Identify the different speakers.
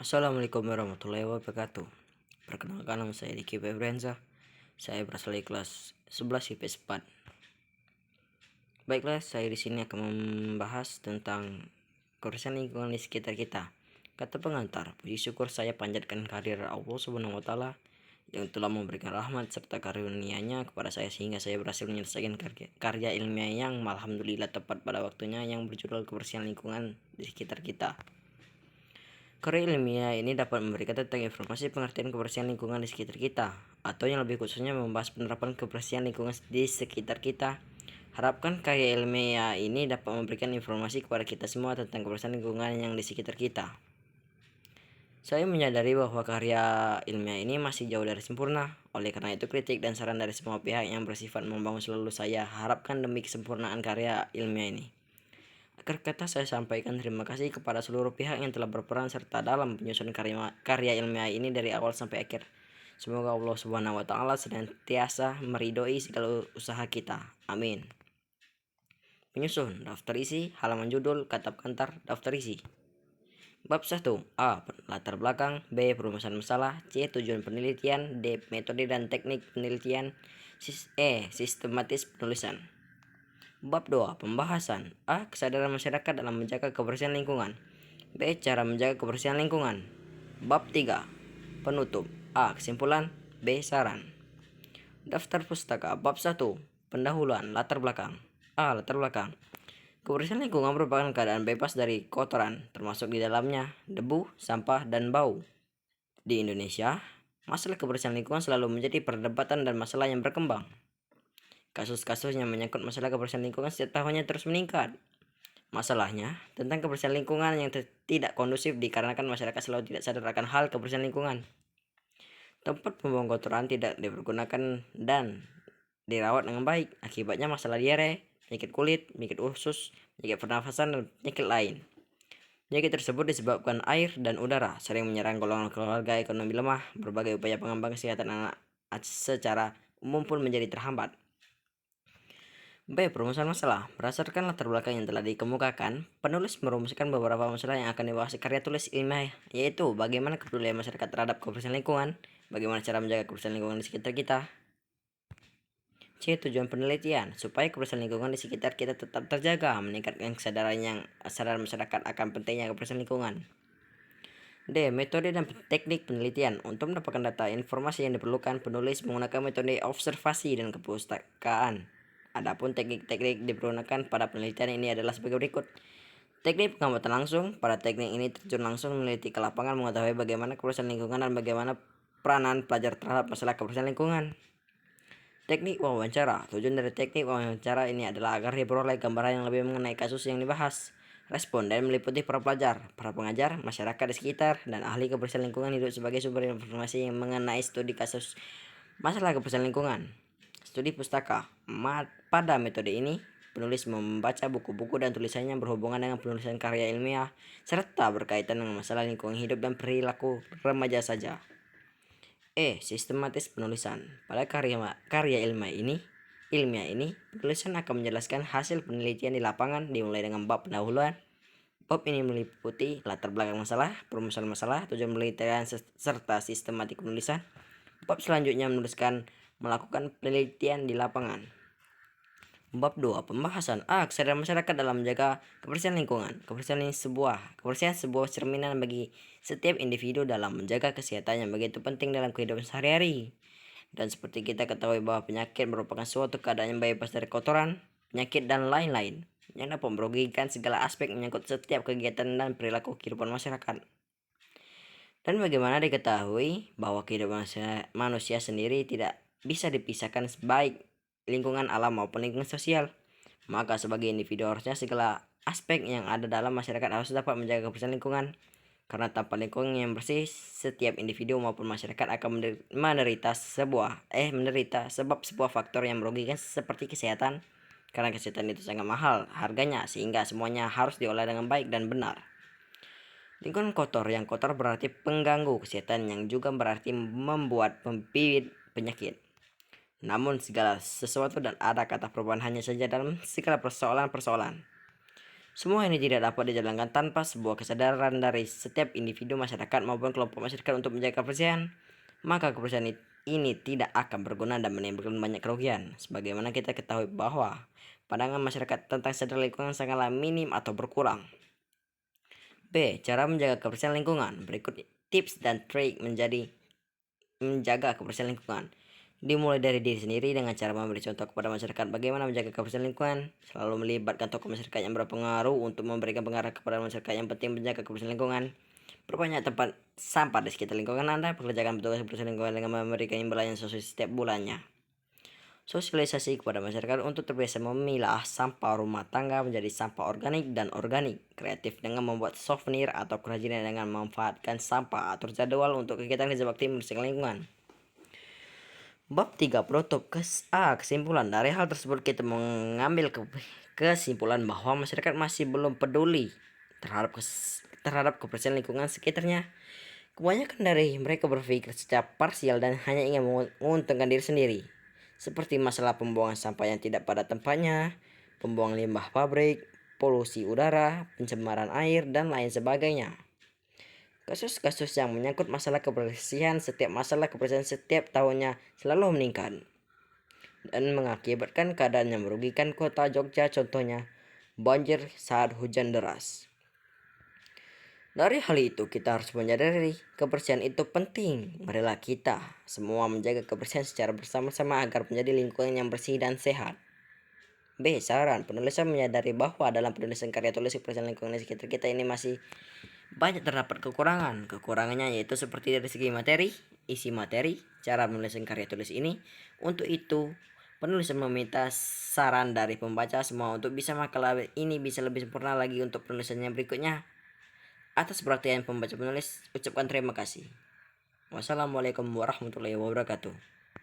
Speaker 1: Assalamualaikum warahmatullahi wabarakatuh. Perkenalkan, nama saya Diki Febrenza. Saya berasal dari kelas 11 IPS 4. Baiklah, saya di sini akan membahas tentang kebersihan lingkungan di sekitar kita. Kata pengantar, puji syukur saya panjatkan kehadirat Allah Subhanahu wa taala yang telah memberikan rahmat serta karunia-Nya kepada saya sehingga saya berhasil menyelesaikan karya ilmiah yang alhamdulillah tepat pada waktunya yang berjudul kebersihan lingkungan di sekitar kita. Karya ilmiah ini dapat memberikan tentang informasi pengertian kebersihan lingkungan di sekitar kita, atau yang lebih khususnya membahas penerapan kebersihan lingkungan di sekitar kita. Harapkan karya ilmiah ini dapat memberikan informasi kepada kita semua tentang kebersihan lingkungan yang di sekitar kita. Saya menyadari bahwa karya ilmiah ini masih jauh dari sempurna. Oleh karena itu, kritik dan saran dari semua pihak yang bersifat membangun selalu saya harapkan demi kesempurnaan karya ilmiah ini. Akhir kata, saya sampaikan terima kasih kepada seluruh pihak yang telah berperan serta dalam penyusunan karya ilmiah ini dari awal sampai akhir. Semoga Allah Subhanahu wa taala senantiasa meridhoi segala usaha kita. Amin. Penyusun, daftar isi, halaman judul, kata pengantar, daftar isi. Bab 1. A. Latar belakang. B. Perumusan masalah. C. Tujuan penelitian. D. Metode dan teknik penelitian. E. Sistematis penulisan. Bab 2. Pembahasan. A. Kesadaran masyarakat dalam menjaga kebersihan lingkungan. B. Cara menjaga kebersihan lingkungan. Bab 3. Penutup. A. Kesimpulan. B. Saran. Daftar pustaka. Bab 1. Pendahuluan. Latar belakang. A. Latar belakang. Kebersihan lingkungan merupakan keadaan bebas dari kotoran, termasuk di dalamnya debu, sampah, dan bau. Di Indonesia, masalah kebersihan lingkungan selalu menjadi perdebatan dan masalah yang berkembang. Kasus-kasus yang menyangkut masalah kebersihan lingkungan setiap tahunnya terus meningkat. Masalahnya, tentang kebersihan lingkungan yang tidak kondusif dikarenakan masyarakat selalu tidak sadar akan hal kebersihan lingkungan. Tempat pembuangan kotoran tidak dipergunakan dan dirawat dengan baik. Akibatnya masalah diare, penyakit kulit, penyakit usus, penyakit pernafasan, dan penyakit lain. Penyakit tersebut disebabkan air dan udara, sering menyerang golongan keluarga ekonomi lemah. Berbagai upaya pengembangan kesehatan anak secara umum pun menjadi terhambat. B. Perumusan masalah. Berdasarkan latar belakang yang telah dikemukakan, penulis merumuskan beberapa masalah yang akan dibahas karya tulis ilmiah, yaitu bagaimana kepedulian masyarakat terhadap kebersihan lingkungan, bagaimana cara menjaga kebersihan lingkungan di sekitar kita. C. Tujuan penelitian, supaya kebersihan lingkungan di sekitar kita tetap terjaga, meningkatkan kesadaran masyarakat akan pentingnya kebersihan lingkungan. D. Metode dan teknik penelitian. Untuk mendapatkan data informasi yang diperlukan, penulis menggunakan metode observasi dan kepustakaan. Adapun teknik-teknik dipergunakan pada penelitian ini adalah sebagai berikut. Teknik pengamatan langsung. Pada teknik ini terjun langsung meneliti ke lapangan, mengetahui bagaimana kebersihan lingkungan dan bagaimana peranan pelajar terhadap masalah kebersihan lingkungan. Teknik wawancara. Tujuan dari teknik wawancara ini adalah agar diperoleh gambaran yang lebih mengenai kasus yang dibahas. Responden meliputi para pelajar, para pengajar, masyarakat di sekitar, dan ahli kebersihan lingkungan hidup sebagai sumber informasi yang mengenai studi kasus masalah kebersihan lingkungan. Studi pustaka. Pada metode ini, penulis membaca buku-buku dan tulisannya yang berhubungan dengan penulisan karya ilmiah, serta berkaitan dengan masalah lingkungan hidup dan perilaku remaja saja. E. Sistematis penulisan. Pada karya ilmiah ini, penulisan akan menjelaskan hasil penelitian di lapangan dimulai dengan bab pendahuluan. Bab ini meliputi latar belakang masalah, perumusan masalah, tujuan penelitian, serta sistematik penulisan. Bab selanjutnya melakukan penelitian di lapangan. Bab 2. Pembahasan. A. Kesadaran masyarakat dalam menjaga kebersihan lingkungan. Kebersihan sebuah cerminan bagi setiap individu dalam menjaga kesehatan yang begitu penting dalam kehidupan sehari-hari. Dan seperti kita ketahui bahwa penyakit merupakan suatu keadaan yang bebas dari kotoran, penyakit, dan lain-lain yang dapat merugikan segala aspek menyangkut setiap kegiatan dan perilaku kehidupan masyarakat. Dan bagaimana diketahui bahwa kehidupan manusia sendiri tidak bisa dipisahkan baik lingkungan alam maupun lingkungan sosial, maka sebagai individu harusnya segala aspek yang ada dalam masyarakat harus dapat menjaga kebersihan lingkungan, karena tanpa lingkungan yang bersih, setiap individu maupun masyarakat akan menderita sebab sebuah faktor yang merugikan seperti kesehatan, karena kesehatan itu sangat mahal harganya sehingga semuanya harus diolah dengan baik dan benar. Lingkungan kotor, yang kotor berarti pengganggu kesehatan, yang juga berarti membuat pembibit penyakit. Namun segala sesuatu dan ada kata perubahan hanya saja dalam segala persoalan-persoalan. Semua ini tidak dapat dijalankan tanpa sebuah kesadaran dari setiap individu masyarakat maupun kelompok masyarakat untuk menjaga kebersihan. Maka kebersihan ini tidak akan berguna dan menimbulkan banyak kerugian. Sebagaimana kita ketahui bahwa pandangan masyarakat tentang sadar lingkungan sangatlah minim atau berkurang. B. Cara menjaga kebersihan lingkungan. Berikut tips dan trik menjaga kebersihan lingkungan. Dimulai dari diri sendiri dengan cara memberi contoh kepada masyarakat bagaimana menjaga kebersihan lingkungan. Selalu melibatkan tokoh masyarakat yang berpengaruh untuk memberikan pengarah kepada masyarakat yang penting menjaga kebersihan lingkungan. Perbanyak tempat sampah di sekitar lingkungan Anda. Pekerjakan petugas kebersihan lingkungan dengan memberikan imbalan sesuai setiap bulannya. Sosialisasi kepada masyarakat untuk terbiasa memilah sampah rumah tangga menjadi sampah organik dan organik. Kreatif dengan membuat souvenir atau kerajinan dengan memanfaatkan sampah. Atur jadwal untuk kegiatan kerja bakti membersihkan lingkungan. Bab 3 penutup. Kesimpulan dari hal tersebut kita mengambil kesimpulan bahwa masyarakat masih belum peduli terhadap kebersihan lingkungan sekitarnya. Kebanyakan dari mereka berpikir secara parsial dan hanya ingin menguntungkan diri sendiri, seperti masalah pembuangan sampah yang tidak pada tempatnya, pembuangan limbah pabrik, polusi udara, pencemaran air, dan lain sebagainya. Kasus-kasus yang menyangkut masalah kebersihan setiap tahunnya selalu meningkat dan mengakibatkan keadaan yang merugikan kota Jogja, contohnya banjir saat hujan deras. Dari hal itu kita harus menyadari kebersihan itu penting. Marilah kita semua menjaga kebersihan secara bersama-sama agar menjadi lingkungan yang bersih dan sehat. B. Saran. Penulisan menyadari bahwa dalam penulisan karya tulis kebersihan lingkungan di sekitar kita ini masih banyak terdapat kekurangan. Kekurangannya yaitu seperti dari segi materi, isi materi, cara menulis karya tulis ini. Untuk itu, penulis meminta saran dari pembaca semua untuk bisa makalah ini bisa lebih sempurna lagi untuk penulisannya berikutnya. Atas perhatian pembaca penulis, ucapkan terima kasih. Wassalamualaikum warahmatullahi wabarakatuh.